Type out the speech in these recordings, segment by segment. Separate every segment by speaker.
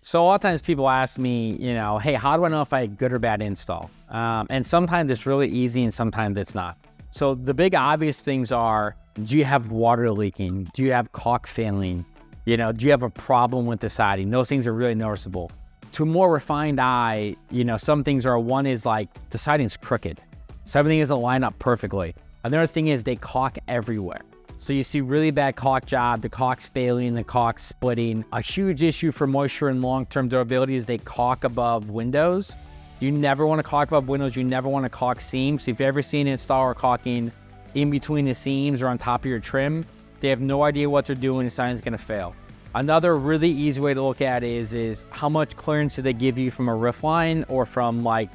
Speaker 1: So a lot of times people ask me, hey, how do I know if I had good or bad install? And sometimes it's really easy and sometimes it's not. So the big obvious things are, do you have water leaking? Do you have caulk failing? Do you have a problem with the siding? Those things are really noticeable. To a more refined eye, some things are, one is like the siding's crooked. So everything doesn't line up perfectly. Another thing is they caulk everywhere. So you see really bad caulk job, the caulk's failing, the caulk's splitting. A huge issue for moisture and long-term durability is they caulk above windows. You never want to caulk above windows. You never want to caulk seams. So if you've ever seen an installer caulking in between the seams or on top of your trim, they have no idea what they're doing. The siding's going to fail. Another really easy way to look at it is how much clearance do they give you from a roof line or from like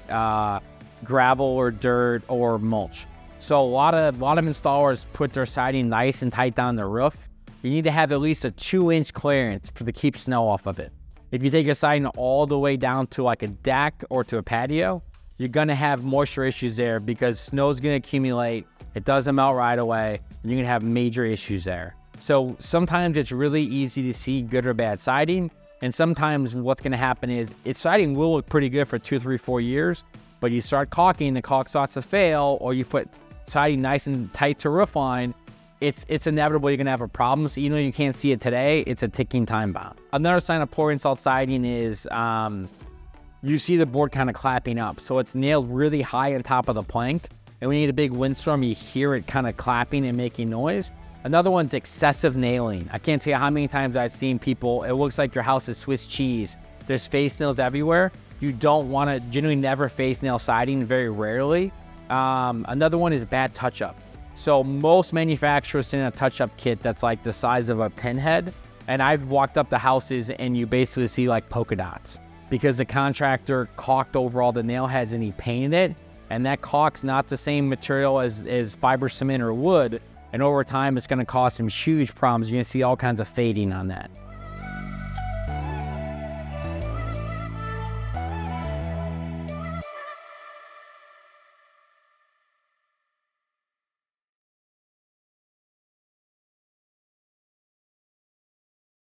Speaker 1: gravel or dirt or mulch. So a lot of installers put their siding nice and tight down the roof. You need to have at least a 2-inch clearance to keep snow off of it. If you take your siding all the way down to like a deck or to a patio, you're gonna have moisture issues there because snow's gonna accumulate. It doesn't melt right away. And you're gonna have major issues there. So sometimes it's really easy to see good or bad siding. And sometimes what's gonna happen is siding will look pretty good for 2, 3, 4 years, but you start caulking, the caulk starts to fail, or you put siding nice and tight to roof line, it's inevitable you're gonna have a problem. So even though you can't see it today, it's a ticking time bomb. Another sign of poor installed siding is you see the board kind of clapping up. So it's nailed really high on top of the plank. And when you get a big windstorm, you hear it kind of clapping and making noise. Another one's excessive nailing. I can't tell you how many times I've seen people, it looks like your house is Swiss cheese. There's face nails everywhere. You don't want to generally never face nail siding, very rarely. Another one is bad touch-up. So most manufacturers send a touch-up kit that's like the size of a pinhead. And I've walked up the houses and you basically see like polka dots because the contractor caulked over all the nail heads and he painted it. And that caulk's not the same material as fiber cement or wood. And over time, it's gonna cause some huge problems. You're gonna see all kinds of fading on that.